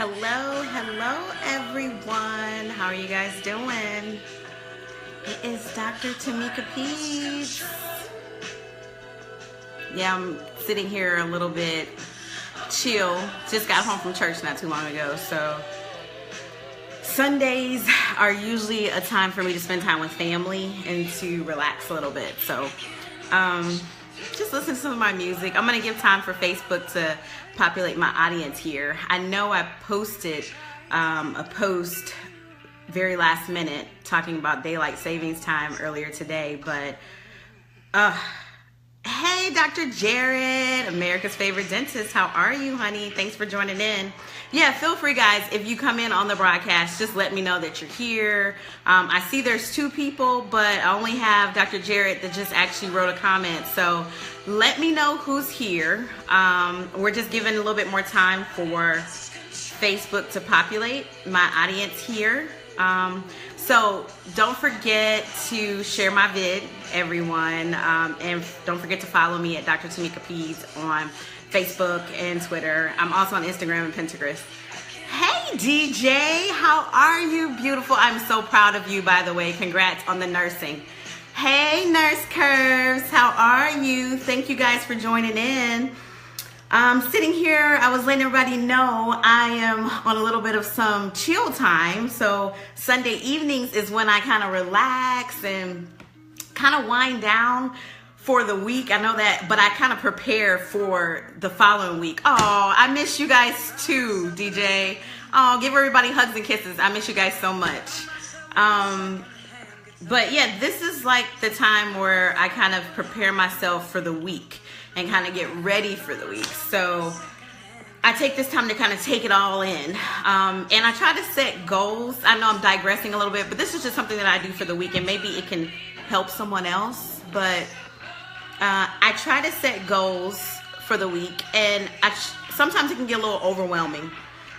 Hello everyone. How are you guys doing? It is Dr. Tamika Peets. Yeah, I'm sitting here a little bit chill. Just got home from church not too long ago, so Sundays are usually a time for me to spend time with family and to relax a little bit. So just listen to some of my music. I'm going to give time for Facebook to populate my audience here. I know I posted a post very last minute talking about daylight savings time earlier today, but hey, Dr. Jared, America's favorite dentist. How are you, honey? Thanks for joining in. Yeah, feel free, guys. If you come in on the broadcast, just let me know that you're here. I see there's 2 people, but I only have Dr. Jared that just actually wrote a comment. So let me know who's here. We're just giving a little bit more time for Facebook to populate my audience here. So don't forget to share my vid, everyone. And don't forget to follow me at Dr. Tamika Peets on Facebook and Twitter. I'm also on Instagram and Pinterest. Hey, DJ, how are you, beautiful? I'm so proud of you, by the way. Congrats on the nursing. Hey, Nurse Curves, how are you? Thank you guys for joining in. Sitting here, I was letting everybody know I am on a little bit of some chill time. So Sunday evenings is when I kind of relax and kind of wind down for the week. I know that, but I kind of prepare for the following week. Oh, I miss you guys too, DJ. Oh, give everybody hugs and kisses. I miss you guys so much. But yeah, this is like the time where I kind of prepare myself for the week and kind of get ready for the week. So I take this time to kind of take it all in. And I try to set goals. I know I'm digressing a little bit, but this is just something that I do for the week, and maybe it can help someone else. But I try to set goals for the week, and sometimes it can get a little overwhelming,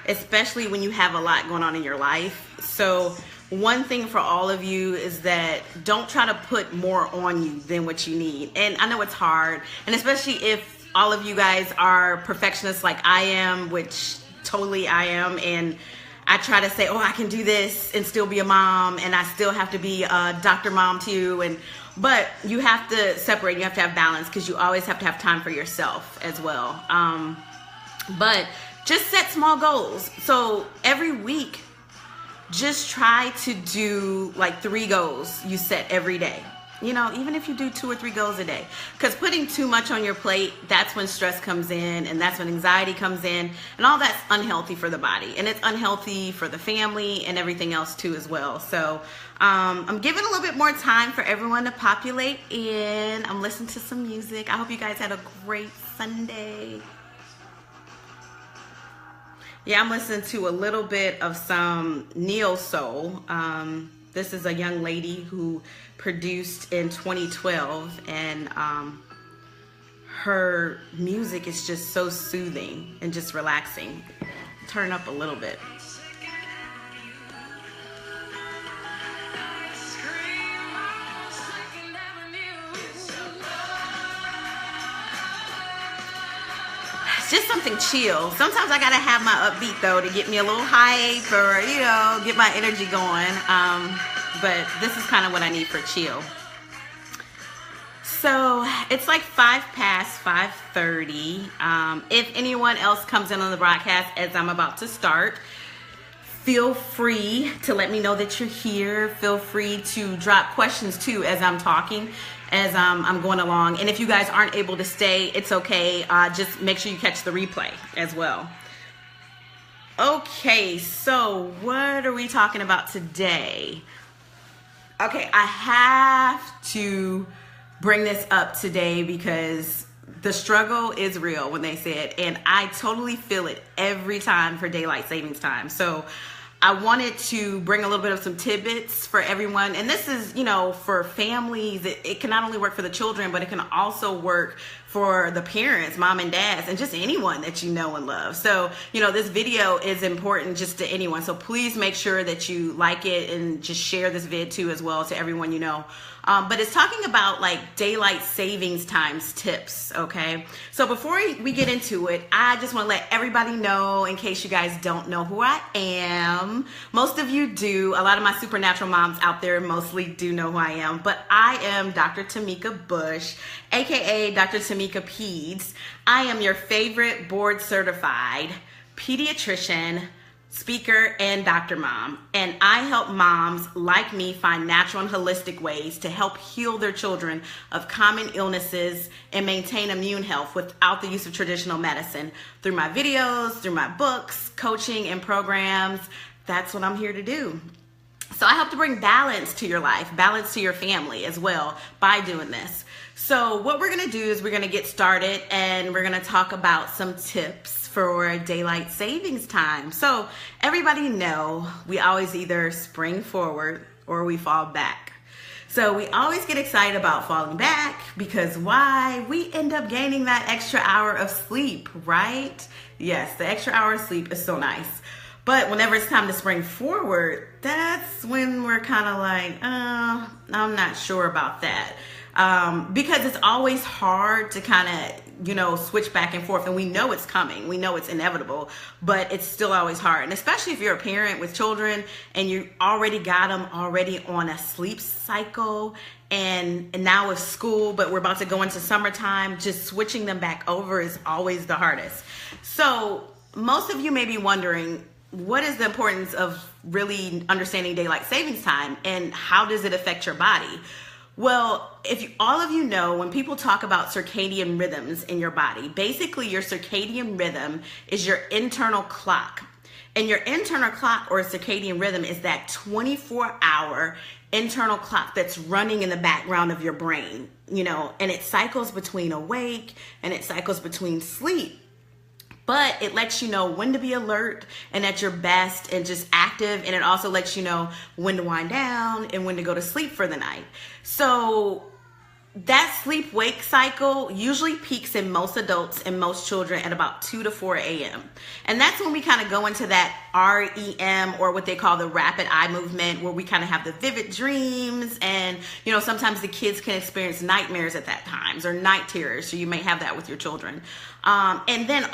especially when you have a lot going on in your life. So one thing for all of you is that don't try to put more on you than what you need. And I know it's hard, and especially if all of you guys are perfectionists like I am, which totally I am, and I try to say, oh, I can do this and still be a mom, and I still have to be a doctor mom too. But you have to separate, you have to have balance, because you always have to have time for yourself as well. But just set small goals. So every week, just try to do like 3 goals you set every day. You know, even if you do 2 or 3 goals a day, because putting too much on your plate, that's when stress comes in, and that's when anxiety comes in, and all that's unhealthy for the body, and it's unhealthy for the family and everything else too as well. So I'm giving a little bit more time for everyone to populate in. I'm listening to some music. I hope you guys had a great Sunday. Yeah, I'm listening to a little bit of some neo soul. This is a young lady who produced in 2012, and her music is just so soothing and just relaxing. Turn up a little bit. Just something chill. Sometimes I gotta have my upbeat though to get me a little hype, or get my energy going. But this is kind of what I need for chill. So it's like 5:30. If anyone else comes in on the broadcast as I'm about to start, feel free to let me know that you're here. Feel free to drop questions too as I'm talking, as I'm going along. And if you guys aren't able to stay, it's okay. Just make sure you catch the replay as well. Okay, so what are we talking about today? Okay, I have to bring this up today because the struggle is real when they say it, and I totally feel it every time for daylight savings time. So I wanted to bring a little bit of some tidbits for everyone. And this is, for families. It can not only work for the children, but it can also work for the parents, mom and dads, and just anyone that you know and love. So, this video is important just to anyone. So please make sure that you like it and just share this vid too as well to everyone you know. But it's talking about like daylight savings times tips, okay? So before we get into it, I just want to let everybody know, in case you guys don't know who I am. Most of you do. A lot of my supernatural moms out there mostly do know who I am. But I am Dr. Tamika Bush, aka Dr. Tamika Peds. I am your favorite board certified pediatrician, speaker, and doctor mom, and I help moms like me find natural and holistic ways to help heal their children of common illnesses and maintain immune health without the use of traditional medicine through my videos, through my books, coaching, and programs. That's what I'm here to do. So I hope to bring balance to your life, balance to your family as well by doing this. So what we're going to do is we're going to get started, and we're going to talk about some tips for daylight savings time. So everybody know we always either spring forward or we fall back. So we always get excited about falling back because why? We end up gaining that extra hour of sleep, right? Yes, the extra hour of sleep is so nice. But whenever it's time to spring forward, that's when we're kind of like, I'm not sure about that. Because it's always hard to kind of, switch back and forth, and we know it's coming. We know it's inevitable, but it's still always hard. And especially if you're a parent with children and you already got them already on a sleep cycle, and now with school, but we're about to go into summertime, just switching them back over is always the hardest. So most of you may be wondering, what is the importance of really understanding daylight savings time, and how does it affect your body? Well, all of you know, when people talk about circadian rhythms in your body, basically your circadian rhythm is your internal clock. And your internal clock or circadian rhythm is that 24-hour internal clock that's running in the background of your brain, and it cycles between awake and it cycles between sleep. But it lets you know when to be alert and at your best and just active. And it also lets you know when to wind down and when to go to sleep for the night. So that sleep-wake cycle usually peaks in most adults and most children at about 2 to 4 a.m. And that's when we kind of go into that REM, or what they call the rapid eye movement, where we kind of have the vivid dreams. And, sometimes the kids can experience nightmares at that times, or night terrors. So you may have that with your children. And then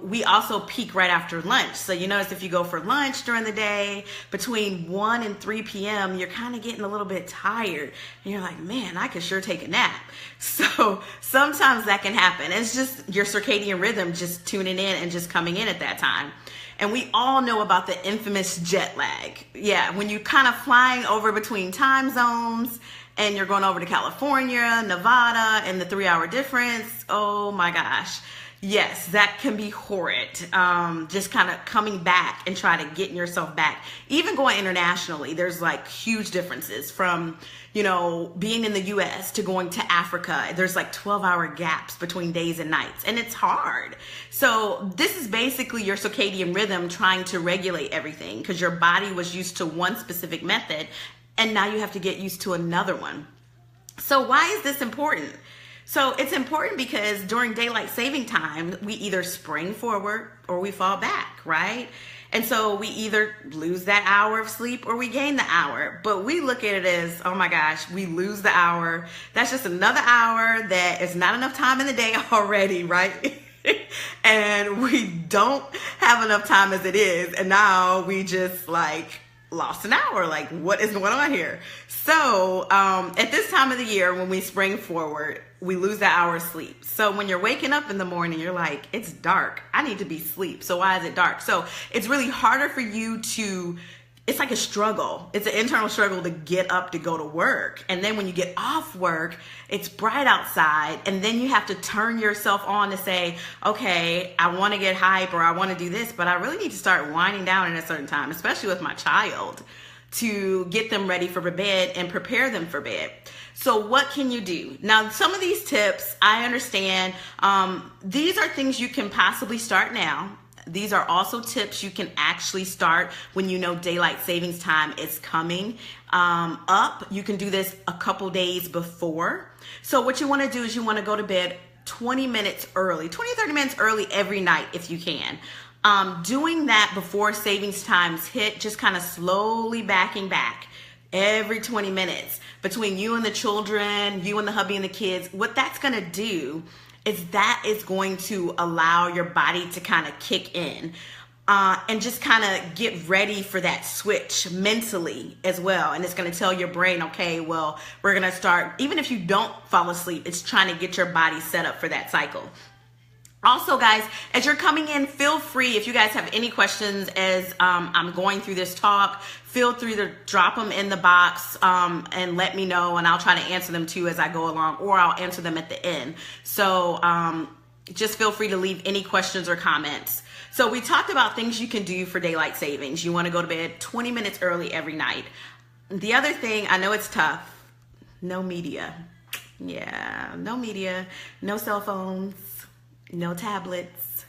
we also peak right after lunch. So you notice if you go for lunch during the day, between 1 and 3 p.m., you're kind of getting a little bit tired. And you're like, man, I could sure take a nap. So sometimes that can happen. It's just your circadian rhythm just tuning in and just coming in at that time. And we all know about the infamous jet lag. Yeah, when you're kind of flying over between time zones and you're going over to California, Nevada, and the 3-hour difference. Oh my gosh. Yes, that can be horrid. Just kind of coming back and try to getting yourself back. Even going internationally, there's like huge differences from, being in the US to going to Africa. There's like 12-hour gaps between days and nights, and it's hard. So this is basically your circadian rhythm trying to regulate everything, because your body was used to one specific method, and now you have to get used to another one. So why is this important? So it's important because during daylight saving time, we either spring forward or we fall back, right? And so we either lose that hour of sleep or we gain the hour. But we look at it as, oh my gosh, we lose the hour. That's just another hour that is not enough time in the day already, right? And we don't have enough time as it is. And now we just lost an hour. Like, what is going on here? So at this time of the year, when we spring forward, we lose that hour of sleep. So when you're waking up in the morning, you're like, it's dark. I need to be asleep. So why is it dark? So it's really harder for you it's like a struggle. It's an internal struggle to get up to go to work. And then when you get off work, it's bright outside. And then you have to turn yourself on to say, okay, I want to get hype or I want to do this, but I really need to start winding down at a certain time, especially with my child, to get them ready for bed and prepare them for bed. So what can you do? Now, some of these tips, I understand, these are things you can possibly start now. These are also tips you can actually start when you know daylight savings time is coming up. You can do this a couple days before. So what you want to do is you want to go to bed 20 minutes early, 20 or 30 minutes early every night if you can. Doing that before savings times hit, just kind of slowly backing back every 20 minutes between you and the children, you and the hubby and the kids. What that's going to do is that is going to allow your body to kind of kick in. And just kind of get ready for that switch mentally as well. And it's going to tell your brain, okay, well, we're going to start, even if you don't fall asleep, it's trying to get your body set up for that cycle. Also, guys, as you're coming in, feel free, if you guys have any questions as I'm going through this talk, feel free to drop them in the box and let me know, and I'll try to answer them too as I go along, or I'll answer them at the end. So just feel free to leave any questions or comments. So we talked about things you can do for daylight savings. You want to go to bed 20 minutes early every night. The other thing, I know it's tough, no media. Yeah, no media, no cell phones, no tablets,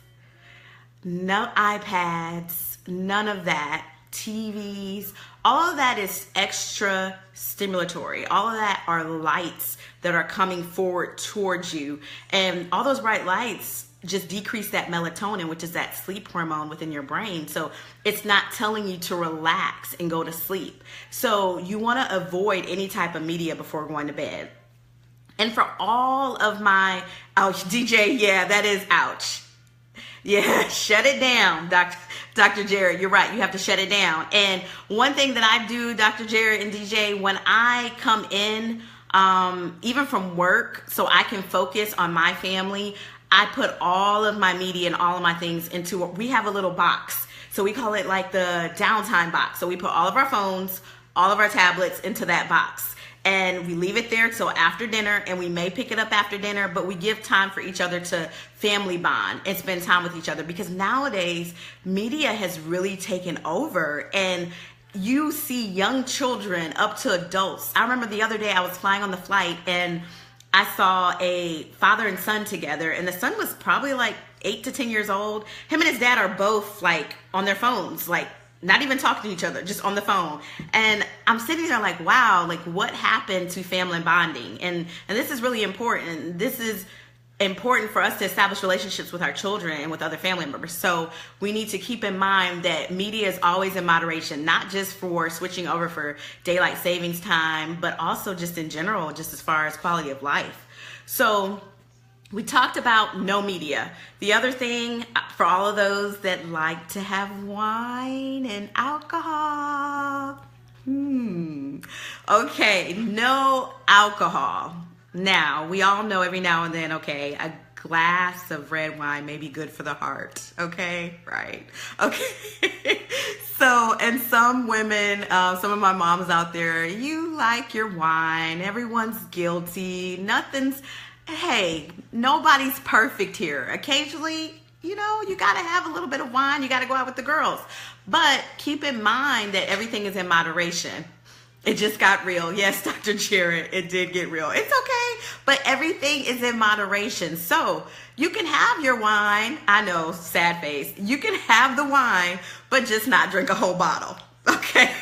no iPads, none of that, TVs. All of that is extra stimulatory. All of that are lights that are coming forward towards you. And all those bright lights just decrease that melatonin, which is that sleep hormone within your brain. So it's not telling you to relax and go to sleep. So you want to avoid any type of media before going to bed. And for all of my, ouch, DJ, yeah, that is ouch. Yeah, shut it down, Dr. Jared. You're right. You have to shut it down. And one thing that I do, Dr. Jared and DJ, when I come in, even from work, so I can focus on my family, I put all of my media and all of my things into, we have a little box. So we call it like the downtime box. So we put all of our phones, all of our tablets into that box. And we leave it there till after dinner, and we may pick it up after dinner, but we give time for each other to family bond and spend time with each other, because nowadays media has really taken over, and you see young children up to adults. I remember the other day I was flying on the flight and I saw a father and son together, and the son was probably like 8 to 10 years old. Him and his dad are both like on their phones, like not even talking to each other, just on the phone. And I'm sitting there like, wow, like what happened to family bonding? And this is really important. This is important for us to establish relationships with our children and with other family members. So we need to keep in mind that media is always in moderation, not just for switching over for daylight savings time, but also just in general, just as far as quality of life. So we talked about no media. The other thing for all of those that like to have wine and alcohol, okay, no alcohol. Now, we all know every now and then, okay, a glass of red wine may be good for the heart, okay, right, okay. So, and some women, some of my moms out there, you like your wine, everyone's guilty, hey, nobody's perfect here. Occasionally, you know, you got to have a little bit of wine. You got to go out with the girls. But keep in mind that everything is in moderation. It just got real. Yes, Dr. Jared, it did get real. It's okay, but everything is in moderation. So you can have your wine. I know, sad face. You can have the wine, but just not drink a whole bottle. Okay?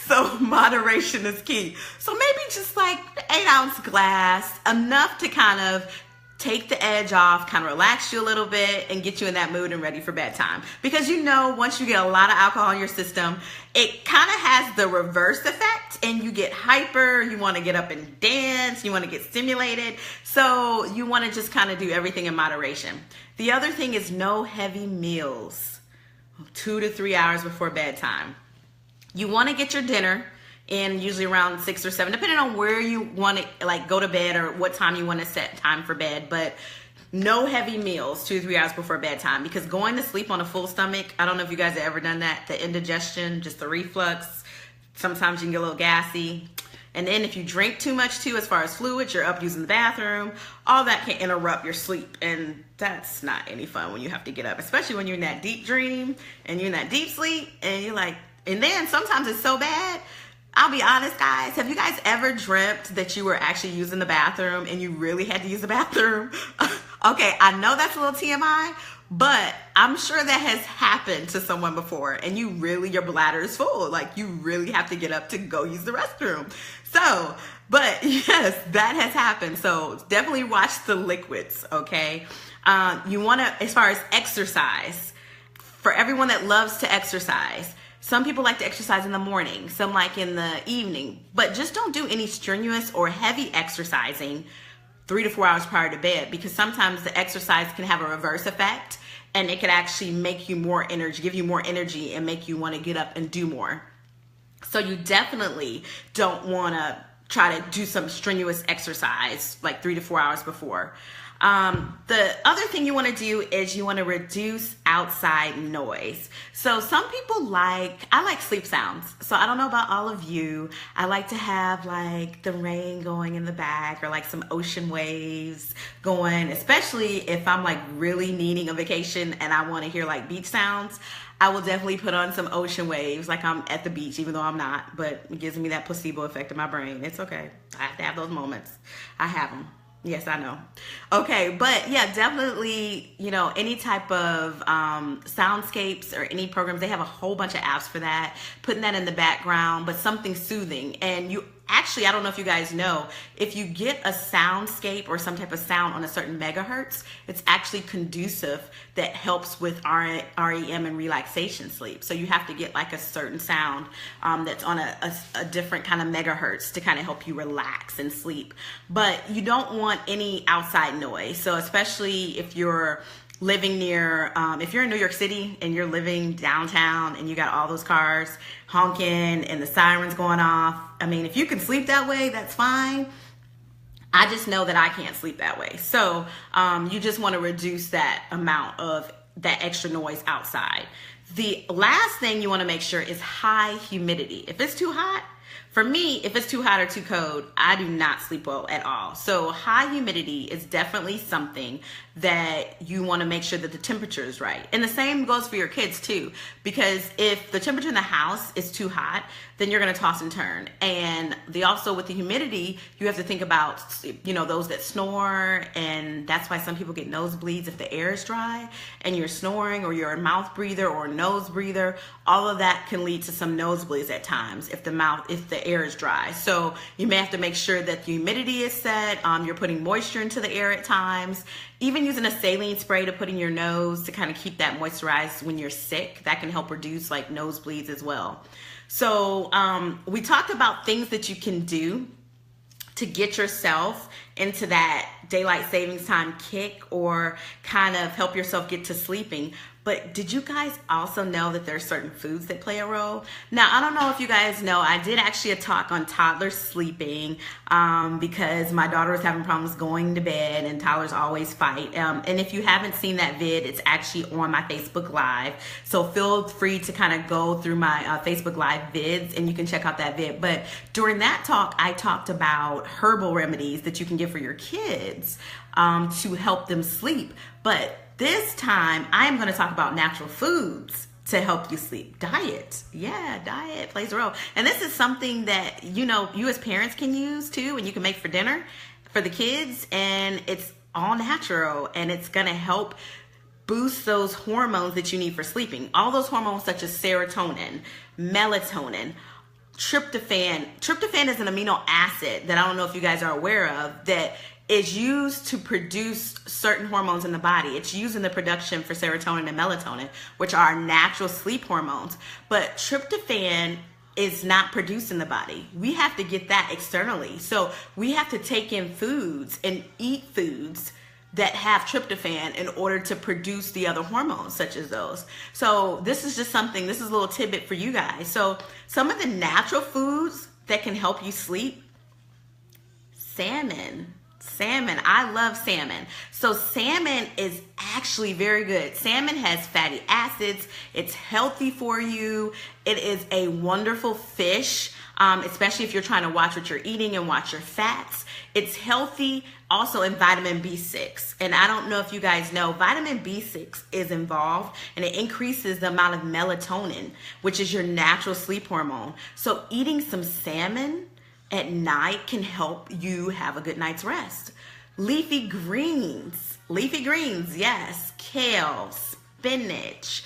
So moderation is key. So maybe just like 8-ounce glass, enough to kind of take the edge off, kind of relax you a little bit and get you in that mood and ready for bedtime. Because you know, once you get a lot of alcohol in your system, it kind of has the reverse effect and you get hyper, you want to get up and dance, you want to get stimulated. So you want to just kind of do everything in moderation. The other thing is no heavy meals 2 to 3 hours before bedtime. You want to get your dinner in usually around 6 or 7, depending on where you want to like go to bed or what time you want to set time for bed. But no heavy meals 2 to 3 hours before bedtime, because going to sleep on a full stomach, I don't know if you guys have ever done that, the indigestion, just the reflux, sometimes you can get a little gassy. And then if you drink too much too, as far as fluids, you're up using the bathroom, all that can interrupt your sleep. And that's not any fun when you have to get up, especially when you're in that deep dream and you're in that deep sleep and you're like, and then sometimes it's so bad. I'll be honest, guys. Have you guys ever dreamt that you were actually using the bathroom and you really had to use the bathroom? Okay, I know that's a little TMI, but I'm sure that has happened to someone before, and your bladder is full. Like, you really have to get up to go use the restroom. So But yes, that has happened. So definitely watch the liquids, okay? You want to, as far as exercise, for everyone that loves to exercise, some people like to exercise in the morning, some like in the evening, but just don't do any strenuous or heavy exercising 3 to 4 hours prior to bed, because sometimes the exercise can have a reverse effect and it could actually make you more energy, give you more energy and make you want to get up and do more. So you definitely don't want to try to do some strenuous exercise like 3 to 4 hours before. The other thing you want to do is you want to reduce outside noise. So some people I like sleep sounds. So I don't know about all of you. I like to have like the rain going in the back or like some ocean waves going, especially if I'm like really needing a vacation and I want to hear like beach sounds. I will definitely put on some ocean waves like I'm at the beach, even though I'm not, but it gives me that placebo effect in my brain. It's okay. I have to have those moments. I have them. Yes, I know. Okay, but yeah, definitely, any type of soundscapes or any programs, they have a whole bunch of apps for that, putting that in the background, but something soothing. And you actually, I don't know if you guys know, if you get a soundscape or some type of sound on a certain megahertz, it's actually conducive that helps with REM and relaxation sleep. So you have to get like a certain sound that's on a different kind of megahertz to kind of help you relax and sleep. But you don't want any outside noise. So especially if you're living near, if you're in New York City and you're living downtown and you got all those cars honking and the sirens going off, I mean, if you can sleep that way, that's fine. I just know that I can't sleep that way. So you just want to reduce that amount of that extra noise outside. The last thing you want to make sure is high humidity. If it's too hot, for me, if it's too hot or too cold, I do not sleep well at all. So high humidity is definitely something that you want to make sure that the temperature is right. And the same goes for your kids too, because if the temperature in the house is too hot, then you're going to toss and turn. And also with the humidity, you have to think about, those that snore, and that's why some people get nosebleeds if the air is dry and you're snoring, or you're a mouth breather or a nose breather. All of that can lead to some nosebleeds at times if the air is dry. So you may have to make sure that the humidity is set. You're putting moisture into the air at times. Even using a saline spray to put in your nose to kind of keep that moisturized when you're sick, that can help reduce like nosebleeds as well. So we talked about things that you can do to get yourself into that daylight savings time kick or kind of help yourself get to sleeping. But did you guys also know that there are certain foods that play a role? Now, I don't know if you guys know, I did actually a talk on toddlers sleeping because my daughter was having problems going to bed, and toddlers always fight. And if you haven't seen that vid, it's actually on my Facebook Live. So feel free to kind of go through my Facebook Live vids and you can check out that vid. But during that talk, I talked about herbal remedies that you can get for your kids to help them sleep. But this time, I'm going to talk about natural foods to help you sleep. Diet. Yeah, diet plays a role. And this is something that, you as parents can use too, and you can make for dinner for the kids. And it's all natural, and it's going to help boost those hormones that you need for sleeping. All those hormones such as serotonin, melatonin, tryptophan. Tryptophan is an amino acid that I don't know if you guys are aware of, that is used to produce certain hormones in the body. It's used in the production for serotonin and melatonin, which are natural sleep hormones. But tryptophan is not produced in the body. We have to get that externally. So we have to take in foods and eat foods that have tryptophan in order to produce the other hormones such as those. So this is just something, this is a little tidbit for you guys. So some of the natural foods that can help you sleep: salmon. I love salmon. So salmon is actually very good. Salmon has fatty acids. It's healthy for you. It is a wonderful fish, especially if you're trying to watch what you're eating and watch your fats. It's healthy also in vitamin B6. And I don't know if you guys know, vitamin B6 is involved, and it increases the amount of melatonin, which is your natural sleep hormone. So eating some salmon at night can help you have a good night's rest. Leafy greens, yes, kale, spinach,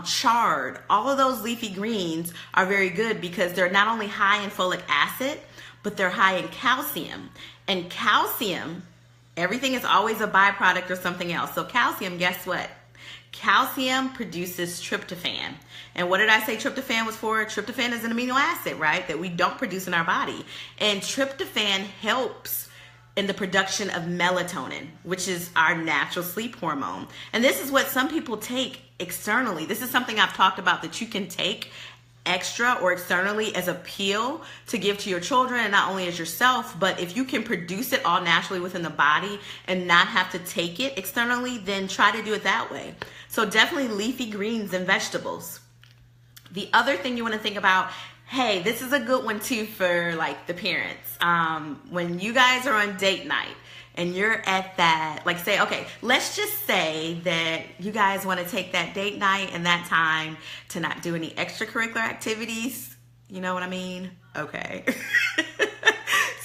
chard, all of those leafy greens are very good because they're not only high in folic acid, but they're high in calcium. And calcium, everything is always a byproduct or something else. So calcium, guess what? Calcium produces tryptophan. And what did I say tryptophan was for? Tryptophan is an amino acid, right? That we don't produce in our body. And tryptophan helps in the production of melatonin, which is our natural sleep hormone. And this is what some people take externally. This is something I've talked about that you can take extra or externally as a pill to give to your children, and not only as yourself, but if you can produce it all naturally within the body and not have to take it externally, then try to do it that way. So definitely leafy greens and vegetables. The other thing you want to think about, hey, this is a good one too for like the parents. When you guys are on date night and you're at that, like say, okay, let's just say that you guys want to take that date night and that time to not do any extracurricular activities. You know what I mean? Okay.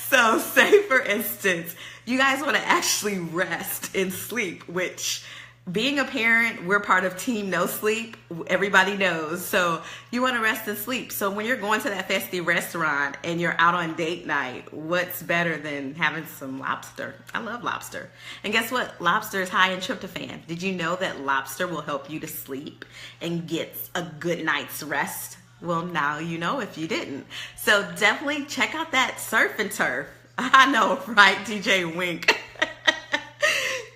So say for instance, you guys want to actually rest and sleep, which being a parent, we're part of Team No Sleep. Everybody knows. So you want to rest and sleep. So when you're going to that fancy restaurant and you're out on date night, what's better than having some lobster? I love lobster. And guess what? Lobster is high in tryptophan. Did you know that lobster will help you to sleep and get a good night's rest? Well, now you know if you didn't. So definitely check out that surf and turf. I know, right, DJ Wink?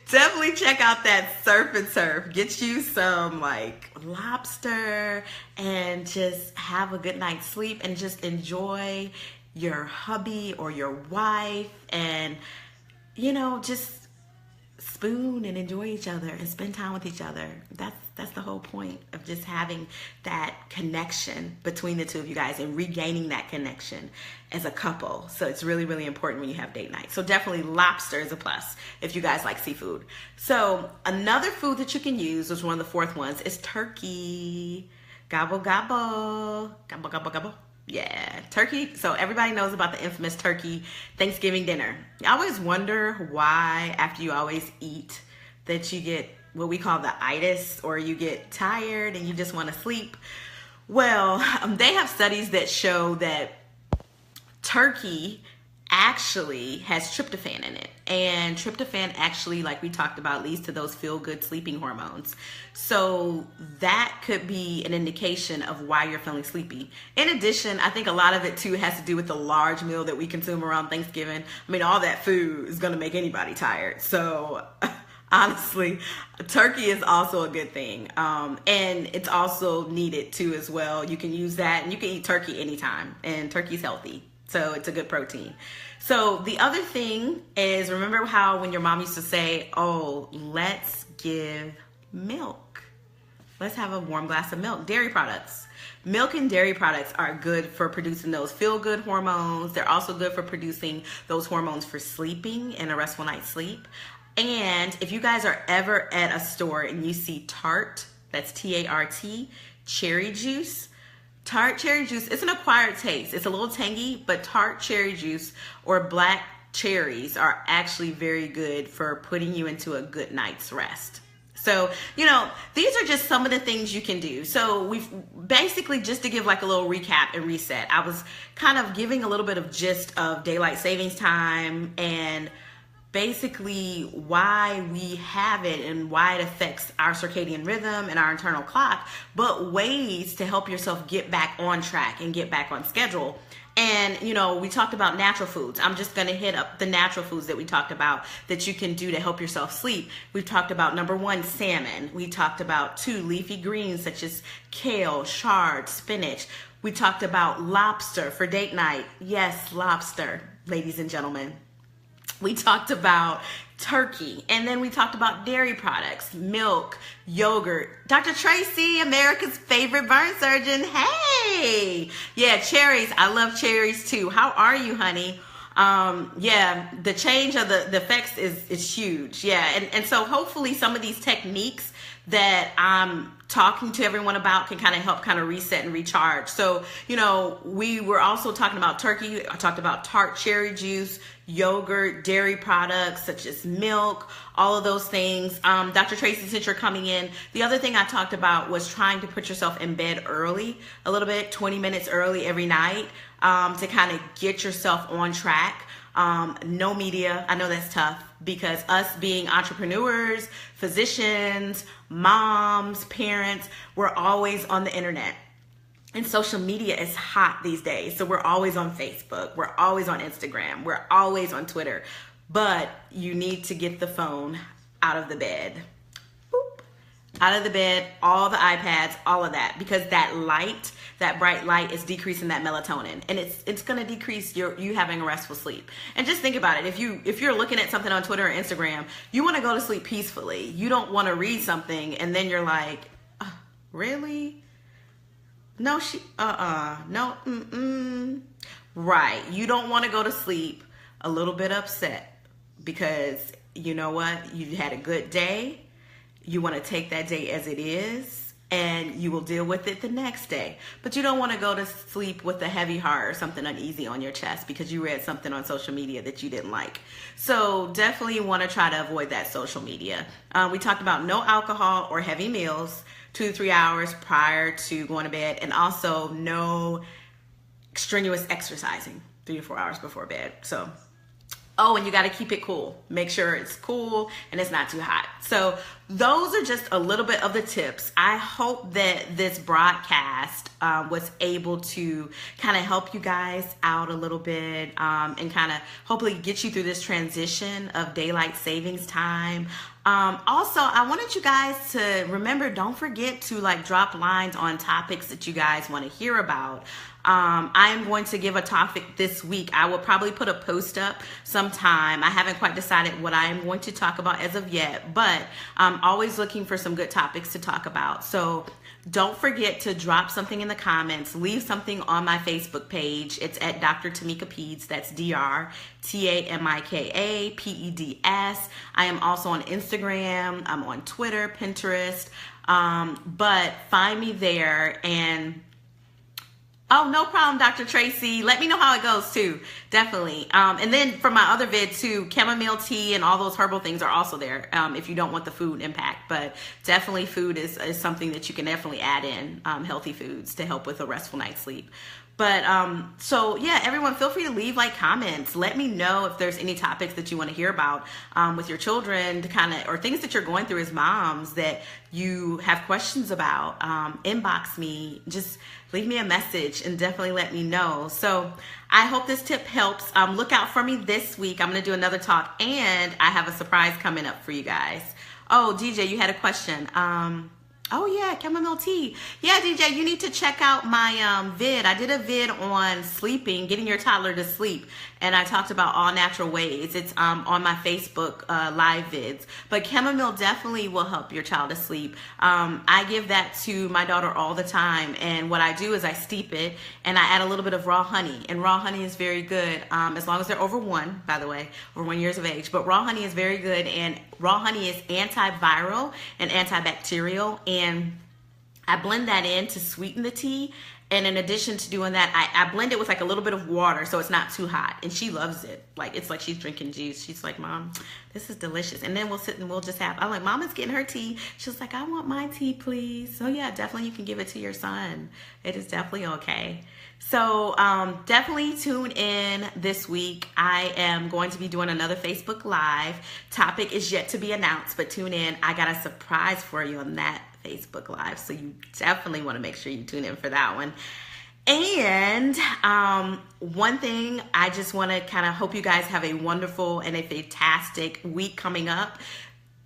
Definitely check out that surf and turf. Get you some like lobster and just have a good night's sleep and just enjoy your hubby or your wife and, you know, just spoon and enjoy each other and spend time with each other. That's the whole point of just having that connection between the two of you guys and regaining that connection as a couple. So it's really, really important when you have date night. So definitely lobster is a plus if you guys like seafood. So another food that you can use, which is one of the fourth ones, is turkey. Gobble, gobble. Gobble, gobble, gobble. Yeah, turkey. So everybody knows about the infamous turkey Thanksgiving dinner. I always wonder why after you always eat that you get what we call the itis, or you get tired and you just want to sleep. Well, they have studies that show that turkey actually has tryptophan in it. And tryptophan actually, like we talked about, leads to those feel-good sleeping hormones. So that could be an indication of why you're feeling sleepy. In addition, I think a lot of it too has to do with the large meal that we consume around Thanksgiving. I mean, all that food is going to make anybody tired. So honestly, turkey is also a good thing. And it's also needed too as well. You can use that, and you can eat turkey anytime, and turkey's healthy. So it's a good protein. So the other thing is, remember how when your mom used to say, oh, let's give milk. Let's have a warm glass of milk. Dairy products. Milk and dairy products are good for producing those feel-good hormones. They're also good for producing those hormones for sleeping and a restful night's sleep. And if you guys are ever at a store and you see Tart, that's T-A-R-T, cherry juice, Tart cherry juice, it's an acquired taste. It's a little tangy, but Tart cherry juice or black cherries are actually very good for putting you into a good night's rest. So, you know, these are just some of the things you can do. So we've basically, just to give like a little recap and reset, I was kind of giving a little bit of gist of daylight savings time and basically why we have it and why it affects our circadian rhythm and our internal clock, but ways to help yourself get back on track and get back on schedule. And, you know, we talked about natural foods. I'm just going to hit up the natural foods that we talked about that you can do to help yourself sleep. We've talked about, number 1, salmon. We talked about 2, leafy greens such as kale, chard, spinach. We talked about lobster for date night. Yes, lobster, ladies and gentlemen. We talked about turkey, and then we talked about dairy products, milk, yogurt. Dr. Tracy, America's favorite burn surgeon. Hey! Yeah, cherries. I love cherries too. How are you, honey? Yeah, the change of the effects is huge. Yeah, and so hopefully some of these techniques that I'm talking to everyone about can kind of help kind of reset and recharge. So, you know, we were also talking about turkey. I talked about tart cherry juice, yogurt, dairy products such as milk, all of those things. Dr. Tracy, since you're coming in, the other thing I talked about was trying to put yourself in bed early, a little bit, 20 minutes early every night, to kind of get yourself on track. No media. I know that's tough because us being entrepreneurs, physicians, moms, parents, we're always on the internet. And social media is hot these days. So we're always on Facebook. We're always on Instagram. We're always on Twitter. But you need to get the phone out of the bed. Boop. Out of the bed, all the iPads, all of that. Because that light, that bright light is decreasing that melatonin. And it's going to decrease you having a restful sleep. And just think about it. If you're looking at something on Twitter or Instagram, you want to go to sleep peacefully. You don't want to read something and then you're like, really? No, no, right. You don't want to go to sleep a little bit upset because you know what? You had a good day. You want to take that day as it is and you will deal with it the next day. But you don't want to go to sleep with a heavy heart or something uneasy on your chest because you read something on social media that you didn't like. So definitely want to try to avoid that social media. We talked about no alcohol or heavy meals 2 to 3 hours prior to going to bed, and also no strenuous exercising 3 to 4 hours before bed. So, oh, and you got to keep it cool. Make sure it's cool and it's not too hot. So those are just a little bit of the tips. I hope that this broadcast was able to kind of help you guys out a little bit and kind of hopefully get you through this transition of daylight savings time. Also, I wanted you guys to remember, don't forget to drop lines on topics that you guys want to hear about. I am going to give a topic this week. I will probably put a post up sometime. I haven't quite decided what I am going to talk about as of yet, but I'm always looking for some good topics to talk about. So don't forget to drop something in the comments. Leave something on my Facebook page. It's at Dr. Tamika Peds. That's DrTamikapeds. I am also on Instagram. I'm on Twitter, Pinterest. But find me there and oh, no problem, Dr. Tracy. Let me know how it goes too. Definitely. And then for my other vid too, chamomile tea and all those herbal things are also there if you don't want the food impact. But definitely food is something that you can definitely add in, healthy foods to help with a restful night's sleep. But so yeah, everyone feel free to leave comments. Let me know if there's any topics that you want to hear about with your children to or things that you're going through as moms that you have questions about. Inbox me, just leave me a message and definitely let me know. So I hope this tip helps. Look out for me this week. I'm going to do another talk and I have a surprise coming up for you guys. Oh, DJ, you had a question. Oh yeah, chamomile tea. Yeah, DJ, you need to check out my vid. I did a vid on sleeping, getting your toddler to sleep, and I talked about all natural ways. It's on my Facebook live vids. But chamomile definitely will help your child to sleep. I give that to my daughter all the time, and what I do is I steep it, and I add a little bit of raw honey. And raw honey is very good, as long as they're over 1, by the way, over 1 year of age. But raw honey is very good, and raw honey is antiviral and antibacterial, and I blend that in to sweeten the tea. And in addition to doing that, I blend it with a little bit of water so it's not too hot. And she loves it. It's like she's drinking juice. She's like, Mom, this is delicious. And then we'll sit and we'll just have, I'm like, Mama's getting her tea. She's like, I want my tea, please. So yeah, definitely you can give it to your son. It is definitely okay. So definitely tune in this week. I am going to be doing another Facebook Live. Topic is yet to be announced, but tune in. I got a surprise for you on that Facebook Live, so you definitely want to make sure you tune in for that one. And one thing, I just want to kind of hope you guys have a wonderful and a fantastic week coming up.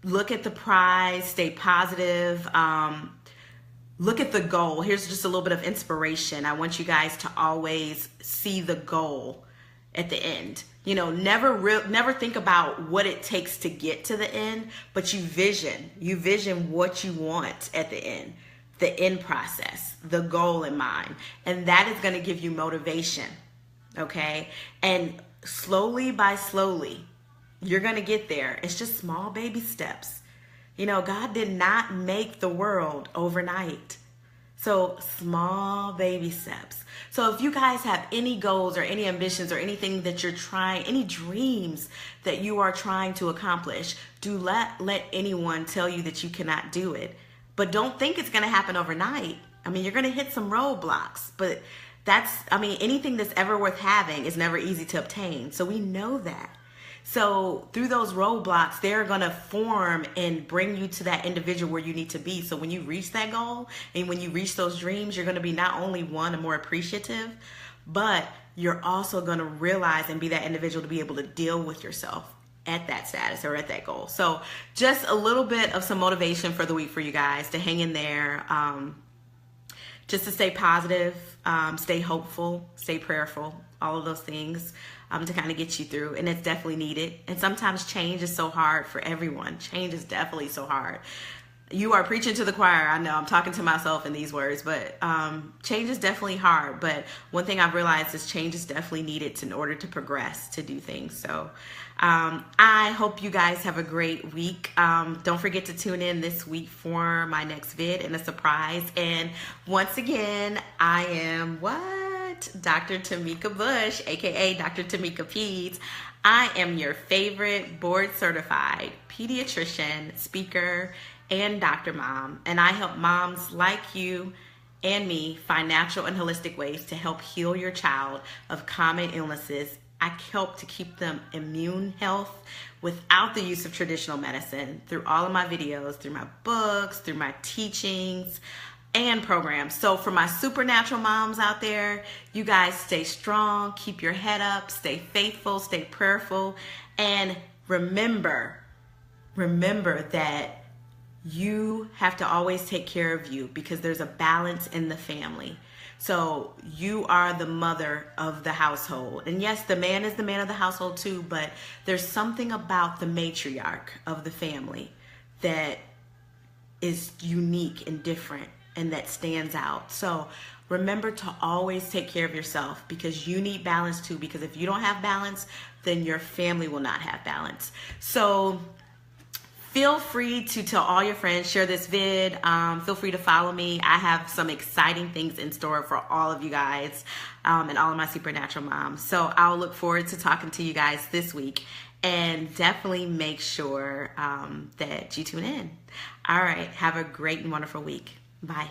Look at the prize, stay positive. Look at the goal. Here's just a little bit of inspiration. I want you guys to always see the goal at the end. Never think about what it takes to get to the end, but you vision what you want at the end process, the goal in mind. And that is going to give you motivation. Okay. And slowly by slowly, you're going to get there. It's just small baby steps. You know, God did not make the world overnight. So small baby steps. So if you guys have any goals or any ambitions or anything that you're trying, any dreams that you are trying to accomplish, do let anyone tell you that you cannot do it. But don't think it's going to happen overnight. I mean, you're going to hit some roadblocks, but anything that's ever worth having is never easy to obtain. So we know that. So through those roadblocks, they're going to form and bring you to that individual where you need to be. So when you reach that goal and when you reach those dreams, you're going to be not only more appreciative, but you're also going to realize and be that individual to be able to deal with yourself at that status or at that goal. So just a little bit of some motivation for the week for you guys to hang in there, just to stay positive, stay hopeful, stay prayerful, all of those things. To kind of get you through, and it's definitely needed. And sometimes change is so hard for everyone. Change is definitely so hard. You are preaching to the choir. I know I'm talking to myself in these words, but change is definitely hard. But one thing I've realized is change is definitely needed in order to progress, to do things. So I hope you guys have a great week. Don't forget to tune in this week for my next vid and a surprise. And once again, I am Dr. Tamika Bush, aka Dr. Tamika Peds. I am your favorite board certified pediatrician, speaker, and Dr. Mom, and I help moms like you and me find natural and holistic ways to help heal your child of common illnesses. I help to keep them immune health without the use of traditional medicine through all of my videos, through my books, through my teachings and programs. So for my supernatural moms out there, you guys stay strong, keep your head up, stay faithful, stay prayerful, and remember that you have to always take care of you because there's a balance in the family. So you are the mother of the household. And yes, the man is the man of the household too, but there's something about the matriarch of the family that is unique and different and that stands out. So remember to always take care of yourself because you need balance too, because if you don't have balance, then your family will not have balance. So feel free to tell all your friends, share this vid. Feel free to follow me. I have some exciting things in store for all of you guys and all of my supernatural moms. So I'll look forward to talking to you guys this week. And definitely make sure that you tune in. All right. Have a great and wonderful week. Bye.